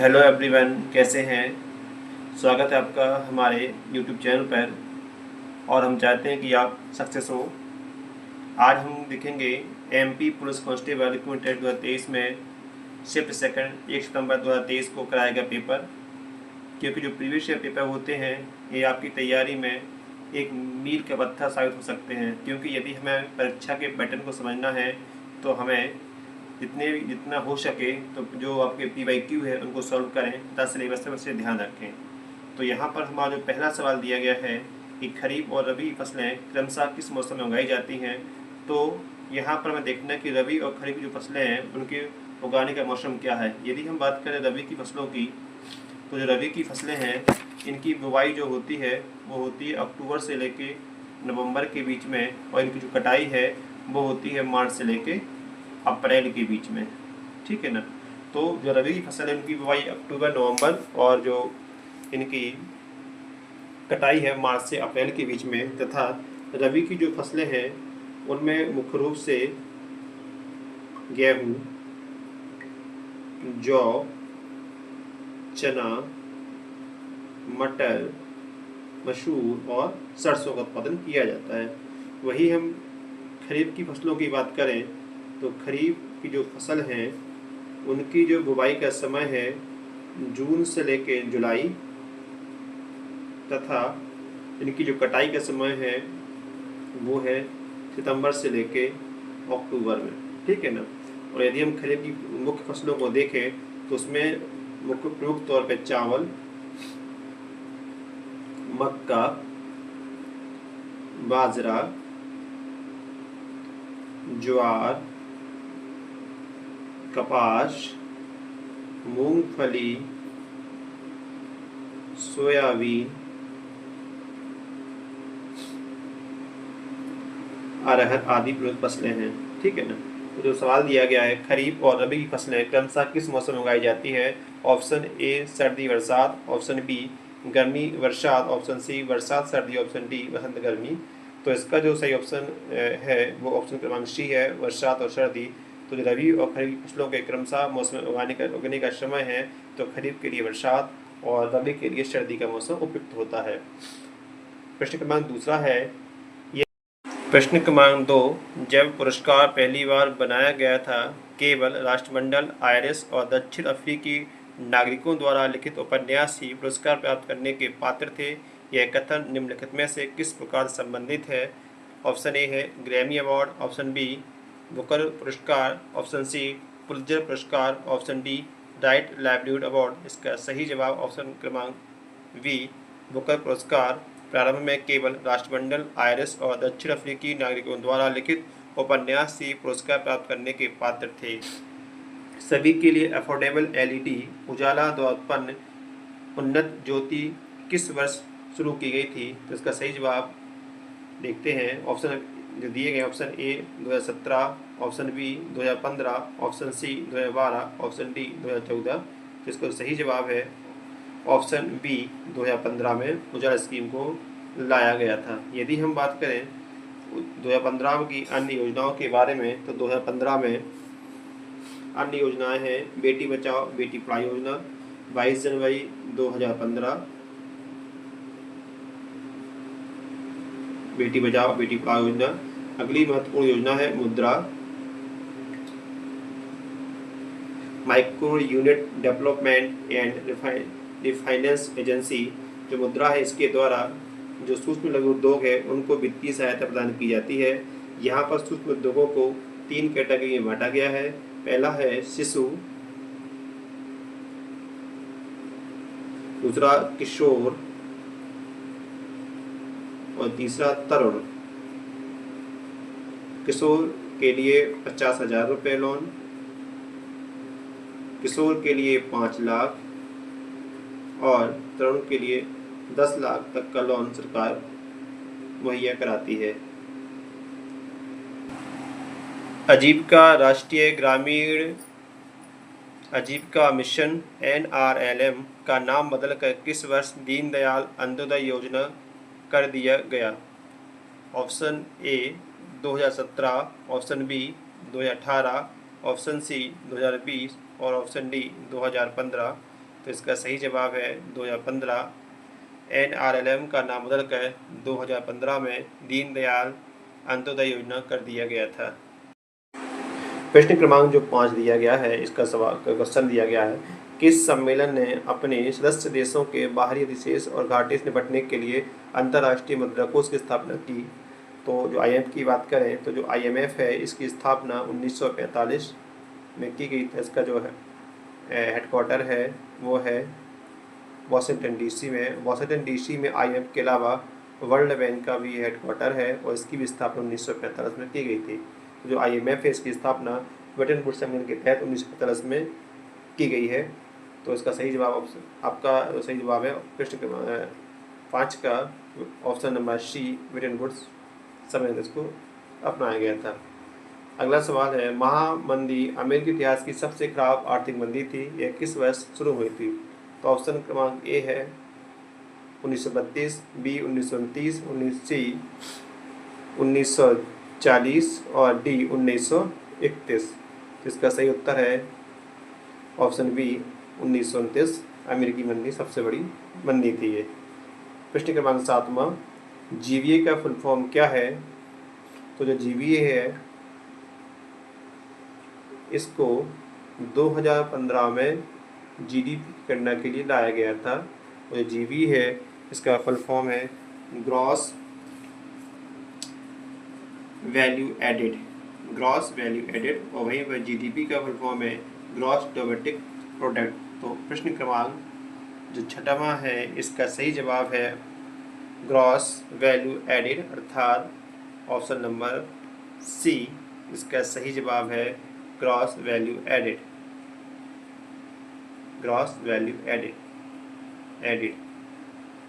Hello everyone, कैसे हैं। स्वागत है आपका हमारे यूट्यूब चैनल पर और हम चाहते हैं कि आप सक्सेस हो। आज हम देखेंगे एमपी पुलिस कांस्टेबल रिक्रूटमेंट 2023 में शिफ्ट सेकंड 1 सितंबर 2023 को कराया गया पेपर। क्योंकि जो प्रीवियस ईयर पेपर होते हैं ये आपकी तैयारी में एक मील का पत्थर साबित हो सकते हैं। क्योंकि यदि हमें परीक्षा के पैटर्न को समझना है तो हमें जितना हो सके तो जो आपके PYQ है उनको सॉल्व करें तथा सिलेबस में से ध्यान रखें। तो यहाँ पर हमारा जो पहला सवाल दिया गया है कि खरीफ और रबी फसलें क्रमशः किस मौसम में उगाई जाती हैं। तो यहाँ पर हमें देखना है कि रबी और खरीफ की जो फसलें हैं उनके उगाने का मौसम क्या है। यदि हम बात करें रबी की फसलों की, तो जो रबी की फसलें हैं इनकी बुवाई जो होती है वो होती है अक्टूबर से लेके नवंबर के बीच में, और इनकी जो कटाई है वो होती है मार्च से लेके अप्रैल के बीच में। ठीक है ना। तो जो रबी की फसल है उनकी बुवाई अक्टूबर नवंबर और जो इनकी कटाई है मार्च से अप्रैल के बीच में। तथा रबी की जो फसलें हैं उनमें मुख्य रूप से गेहूँ, जौ, चना, मटर, मसूर और सरसों का उत्पादन किया जाता है। वही हम खरीफ की फसलों की बात करें तो खरीफ की जो फसल हैं उनकी जो बुवाई का समय है जून से लेकर जुलाई, तथा इनकी जो कटाई का समय है वो है सितंबर से लेके अक्टूबर में। ठीक है ना। और यदि हम खरीफ की मुख्य फसलों को देखें तो उसमें मुख्य प्रमुख तौर पे चावल, मक्का, बाजरा, ज्वार, कपास, मूंगफली, सोयाबीन, अरहर आदि प्रमुख फसलें हैं। ठीक है ना। तो जो सवाल दिया गया है खरीफ और रबी की फसलें क्रमशः किस मौसम में उगाई जाती है। ऑप्शन ए सर्दी बरसात, ऑप्शन बी गर्मी बरसात, ऑप्शन सी बरसात सर्दी, ऑप्शन डी वसंत गर्मी। तो इसका जो सही ऑप्शन है वो ऑप्शन क्रमांक सी है, बरसात और सर्दी। तो जो रबी और खरीफ फसलों के क्रमशः मौसम उगने का समय है तो खरीफ के लिए बरसात और रबी के लिए सर्दी का मौसम उपयुक्त होता है। प्रश्न क्रमांक दूसरा है। प्रश्न क्रमांक 2, जब पुरस्कार पहली बार बनाया गया था केवल राष्ट्रमंडल, आयरिश और दक्षिण अफ्रीकी नागरिकों द्वारा लिखित उपन्यास ही पुरस्कार प्राप्त करने के पात्र थे। यह कथन निम्नलिखित में से किस प्रकार संबंधित है। ऑप्शन ए है Grammy award, option B Booker पुरस्कार, ऑप्शन सी पुलित्जर पुरस्कार, option D Right Livelihood award. इसका सही जवाब ऑप्शन क्रमांक बी बुकर पुरस्कार प्रारंभ में केवल राष्ट्रमंडल, आयरिश और दक्षिण अफ्रीकी नागरिकों द्वारा लिखित उपन्यास से पुरस्कार प्राप्त करने के पात्र थे। सभी के लिए अफोर्डेबल LED उजाला द्वारा उत्पन्न उन्नत ज्योति किस वर्ष शुरू की गई थी। तो इसका सही जवाब देखते हैं। ऑप्शन जो दिए गए option A 2017, option B 2015, option C 2012, option D 2014। तो इसका सही जवाब है ऑप्शन बी 2015 में उजाला स्कीम को लाया गया था। यदि हम बात करें 2015 की अन्य योजनाओं के बारे में तो 2015 में अन्य योजनाएं हैं बेटी बचाओ बेटी पढ़ाओ योजना 22 जनवरी 2015, बेटी बचाओ बेटी पढ़ाओ योजना। अगली महत्वपूर्ण योजना है मुद्रा, micro unit development and refinance agency. जो मुद्रा है इसके द्वारा जो सूक्ष्म लघु उद्योग है उनको वित्तीय सहायता प्रदान की जाती है। यहाँ पर सूक्ष्म उद्योगों को 3 कैटेगरी में बांटा गया है। पहला है शिशु, दूसरा किशोर और तीसरा तरुण। किशोर के लिए 50,000 रुपये लोन, किशोर के लिए 5 लाख और तरुण के लिए 10 लाख तक का लोन सरकार मुहैया कराती है। आजीविका मिशन NRLM का नाम बदलकर किस वर्ष दीनदयाल अंत्योदय योजना कर दिया गया। Option A 2017, option B 2018, option C 2020 और ऑप्शन डी 2015। तो इसका सही जवाब है 2015। NRLM का नाम बदलकर 2015 में दीनदयाल अंत्योदय योजना कर दिया गया था। प्रश्न क्रमांक जो 5 दिया गया है, इसका सवाल क्वेश्चन दिया गया है, किस सम्मेलन ने अपने सदस्य देशों के बाहरी अधिशेष और घाटे से निपटने के लिए अंतर्राष्ट्रीय मुद्रा कोष की स्थापना की? तो जो IMF की बात करें तो जो IMF है इसकी स्थापना 1945 में की गई थी। इसका जो है हेडक्वार्टर है वो है वाशिंगटन DC में। वाशिंगटन DC में IMF के अलावा वर्ल्ड बैंक का भी हेडक्वार्टर है और इसकी भी स्थापना 1945 में की गई थी। तो जो IMF है इसकी स्थापना ब्रिटेन वुड्स सम्मेलन के तहत 1945 में की गई है। तो इसका सही जवाब आपका सही जवाब है प्रश्न 5 का option number C, Bretton Woods सम्मेलन इसको अपनाया गया था। अगला सवाल है, महामंदी अमेरिकी इतिहास की सबसे खराब आर्थिक मंदी थी, यह किस वर्ष शुरू हुई थी? तो ऑप्शन क्रमांक A है 1932, B 1929, C 1940 और D 1931। इसका सही उत्तर है ऑप्शन B 1929। अमेरिकी मंदी सबसे बड़ी मंदी थी ये। प्रश्न क्रमांक 7वां, GVA का फुल फॉर्म क्या है? तो जो GVA है इसको 2015 में GDP गणना के लिए लाया गया था। और जो GVA है इसका फुल फॉर्म है gross value added, gross value added, और वहीं पर GDP का फुल फॉर्म है ग्रॉस डोमेस्टिक प्रोडक्ट। तो प्रश्न क्रमांक जो 6वां है इसका सही जवाब है ग्रॉस वैल्यू एडेड, अर्थात ऑप्शन नंबर C इसका सही जवाब है gross value added, gross value added.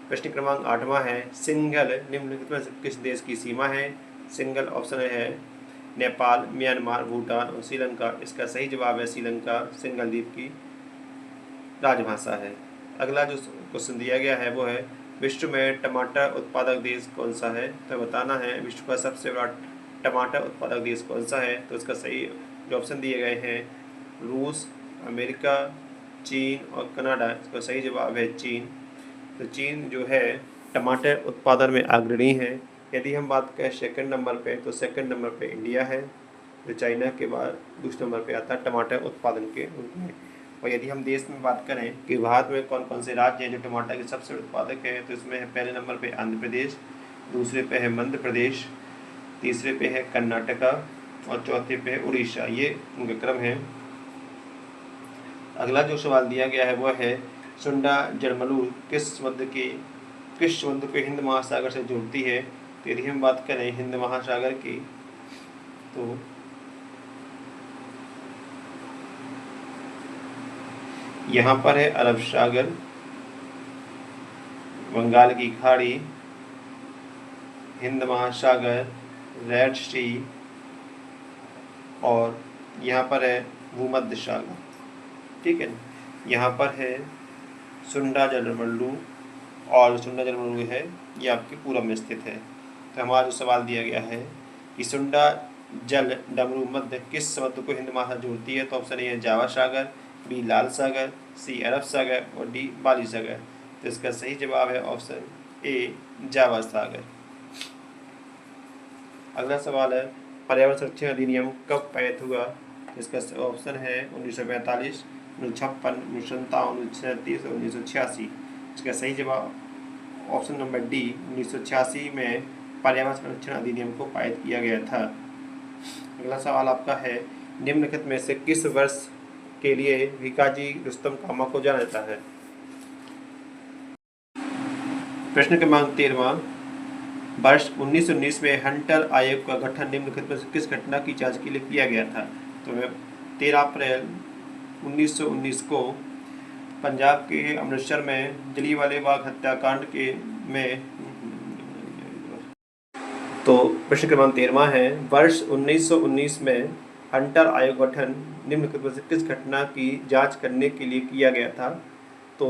प्रश्न क्रमांक 8वां है, सिंगल निम्नलिखित में से किस देश की सीमा है? सिंगल ऑप्शन है नेपाल, म्यांमार, भूटान और श्रीलंका। इसका सही जवाब है श्रीलंका, सिंगल द्वीप की राजभाषा है। अगला जो क्वेश्चन दिया गया है वो है, विश्व में टमाटर उत्पादक देश कौन सा है? तो बताना है विश्व का सबसे बड़ा टमाटर उत्पादक देश कौन सा है। तो इसका सही जो ऑप्शन दिए गए हैं रूस, अमेरिका, चीन और कनाडा। इसका सही जवाब है चीन। तो चीन जो है टमाटर उत्पादन में अग्रणी है। यदि हम बात करें सेकंड नंबर पे, तो सेकंड नंबर पे इंडिया है, जो चाइना के बाद दूसरे नंबर पे आता है टमाटर उत्पादन के रूप में। और यदि हम देश में बात करें कि भारत में कौन कौन से राज्य हैं जो टमाटर के सबसे उत्पादक हैं, तो इसमें है पहले नंबर पे आंध्र प्रदेश, दूसरे पे है मध्य प्रदेश, तीसरे पे है कर्नाटका और चौथे पे है उड़ीसा। ये उनका क्रम है। अगला जो सवाल दिया गया है वह है, सुंडा जड़मलूर किस समुद्र को हिंद महासागर से जोड़ती है? तो यदि हम बात करें हिंद महासागर की, तो यहाँ पर है अरब सागर, बंगाल की खाड़ी, हिंद महासागर, रेड सी और यहाँ पर है भूमध्य सागर। ठीक है, यहाँ पर है सुंडा जलमंडलू और सुंडा जलमंडलू है ये आपके पूरब में स्थित है। तो हमारा जो सवाल दिया गया है कि सुंडा जल डमरू मध्य किस समुद्र को हिंद महासागर जोड़ती है? तो ऑप्शन ए है जावा सागर, बी लाल सागर, सी अरब सागर और डी बाली सागर। तो इसका सही जवाब है ऑप्शन ए जावा सागर। अगला सवाल है, पर्यावरण संरक्षण अधिनियम कब पारित हुआ? इसका ऑप्शन है 1945, 1956, 1957, 1937 और 1986। इसका सही जवाब ऑप्शन नंबर डी 1986 में पर्यावरण संरक्षण अधिनियम को पारित किया गया था। अगला सवाल आपका है, निम्नलिखित में से किस वर्ष के लिए भिकाजी रुस्तम कामा को जाना जाता है? प्रश्न क्रमांक 13वां, वर्ष 1919 में हंटर आयोग का गठन निम्नलिखित में से किस घटना की जांच के लिए किया गया था? तो 13 अप्रैल 1919 को पंजाब के अमृतसर में जलियांवाला बाग हत्याकांड के में। तो प्रश्न क्रमांक 13वां है, वर्ष 1919 में हंटर आयोग गठन निम्नलिखित में से किस घटना की जांच करने के लिए किया गया था? तो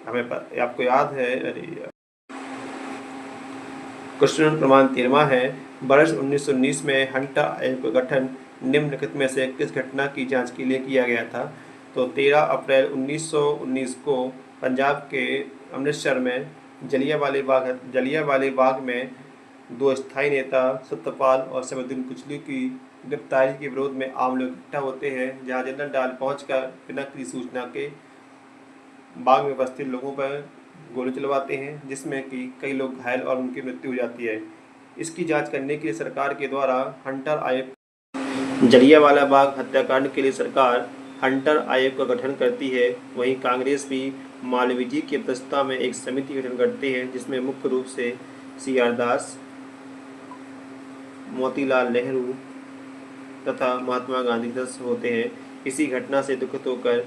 हमें आपको याद है, क्वेश्चन क्रमांक 13वां है, वर्ष 1919 में हंटर आयोग का गठन निम्नलिखित में से किस घटना की जांच के लिए किया गया था? तो 13 अप्रैल 1919 को पंजाब के अमृतसर में जलियांवाले बाग में दो स्थायी नेता सत्यपाल और सैफुद्दीन कुचलू की गिरफ्तारी के विरोध में आम लोग इकट्ठा होते हैं, जहां जनरल डायर पहुंचकर बिना किसी सूचना के बाग में उपस्थित लोगों पर गोली चलवाते हैं, जिसमें कि कई लोग घायल और उनकी मृत्यु हो जाती है। इसकी जांच करने के लिए सरकार के द्वारा हंटर आयोग जलियांवाला बाग हत्याकांड के लिए सरकार हंटर आयोग का गठन करती है। वहीं कांग्रेस भी मालवीय जी की अध्यक्षता में एक समिति का गठन करती है, जिसमें मुख्य रूप से CR दास, मोतीलाल नेहरू तथा महात्मा गांधी सदस्य होते हैं। इसी घटना से दुखित होकर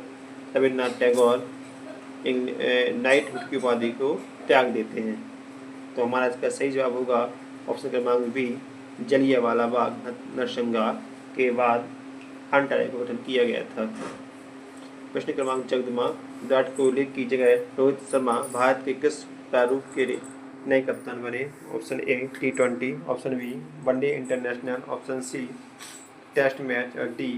रविन्द्रनाथ टैगोर नाइटहुड की उपाधि को त्याग देते हैं। तो हमारा इसका सही जवाब होगा ऑप्शन क्रमांक बी, जलियांवाला बाग नरसंहार के बाद हंटर आयोग का गठन किया गया था। प्रश्न क्रमांक 14, विराट कोहली की जगह रोहित शर्मा भारत के किस प्रारूप के नए कप्तान बने? Option A T20, option B one day international, option C test match और डी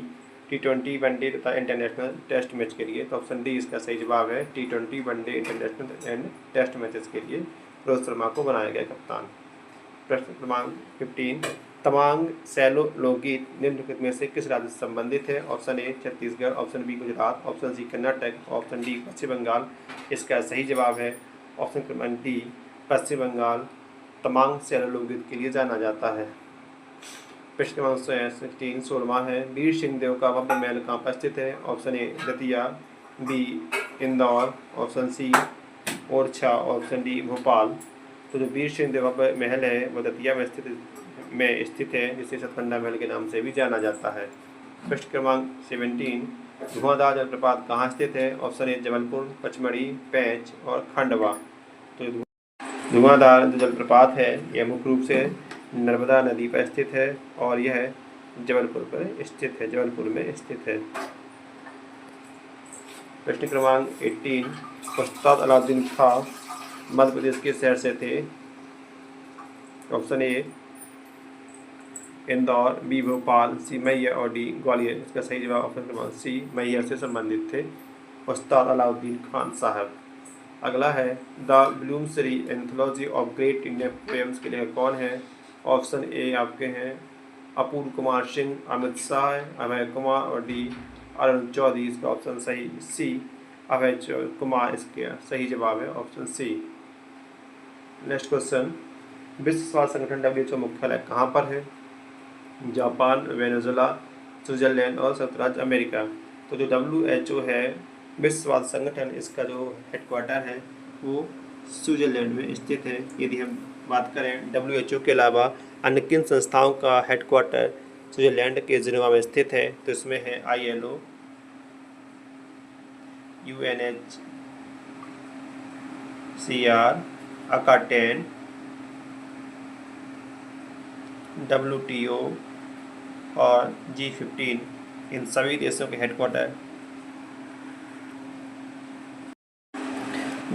T20 वनडे तथा इंटरनेशनल टेस्ट मैच के लिए। तो ऑप्शन डी इसका सही जवाब है। T20 one day international and test matches के लिए रोहित शर्मा को बनाया गया कप्तान। प्रश्न क्रमांक 15, तवांग सैलो लोकगीत निम्नलिखित में से किस राज्य से संबंधित है? Option A Chhattisgarh, option B Gujarat, option C Karnataka, option D Paschim Bangal. इसका सही जवाब है ऑप्शन क्रमांक डी पश्चिम बंगाल। तवांग सैलो लोकगीत के लिए जाना जाता है। प्रश्न क्रमांक 16वां है, वीर सिंहदेव का भव्य महल कहाँ पर स्थित है? Option A Datia, B Indore, option C Orchha, option D Bhopal. तो जो वीर सिंहदेव भव्य महल है वो दतिया में स्थित है, जिसे सतकंडा महल के नाम से भी जाना जाता है। प्रश्न क्रमांक 17, धुआंधार जलप्रपात कहाँ स्थित है? ऑप्शन ए जबलपुर, पचमढ़ी, पेंच और खंडवा। तो धुआंधार जो जलप्रपात है यह मुख्य रूप से नर्मदा नदी पर स्थित है और यह जबलपुर में स्थित है। प्रश्न क्रमांक 18, उस्ताद अलाउद्दीन खां मध्य प्रदेश के शहर से थे? Option A Indore, B Bhopal, C मैया और डी ग्वालियर। इसका सही जवाब ऑप्शन क्रमांक सी मैया से संबंधित थे उस्ताद अलाउद्दीन खान साहब। अगला है, the Bloomsbury anthology of great Indian poems के लेखक कौन है? ऑप्शन ए आपके हैं अपूर्व कुमार सिंह, अमित शाह, अभय कुमार और डी अरुण चौधरी। इसका ऑप्शन सही सी अभय कुमार इसका सही जवाब है ऑप्शन सी। नेक्स्ट क्वेश्चन, विश्व स्वास्थ्य संगठन WHO मुख्यालय कहाँ पर है? जापान, वेनेजुएला, स्विट्जरलैंड और संयुक्त राज्य अमेरिका। तो जो WHO है विश्व स्वास्थ्य संगठन, इसका जो हेडक्वार्टर है वो स्विट्जरलैंड में स्थित है। यदि हम बात करें WHO के अलावा अन्य किन संस्थाओं का हेडक्वार्टर स्विट्जरलैंड के जिनेवा में स्थित है, तो इसमें है ILO, UNHCR, ACATAN, WTO और G15। इन सभी देशों के हेडक्वार्टर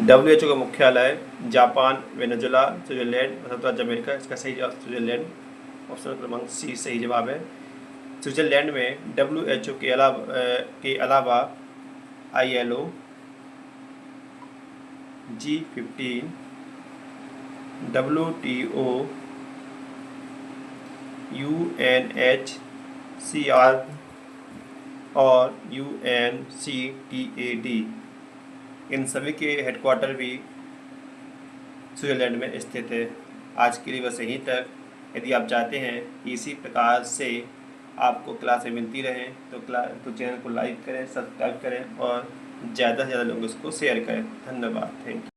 WHO का मुख्यालय जापान, वेनेजुएला, स्विट्जरलैंड और संयुक्त राज्य अमेरिका। इसका सही जवाब स्विट्जरलैंड, ऑप्शन क्रमांक सी सही जवाब है। स्विट्जरलैंड में WHO के अलावा ILO, G15, WTO, UNHCR और UNCTAD, इन सभी के हेडक्वार्टर भी स्विट्जरलैंड में स्थित है। आज के लिए बस यहीं तक। यदि आप चाहते हैं कि इसी प्रकार से आपको क्लासें मिलती रहें तो चैनल को लाइक करें, सब्सक्राइब करें और ज़्यादा से ज़्यादा लोगों को इसको शेयर करें। धन्यवाद, थैंक यू।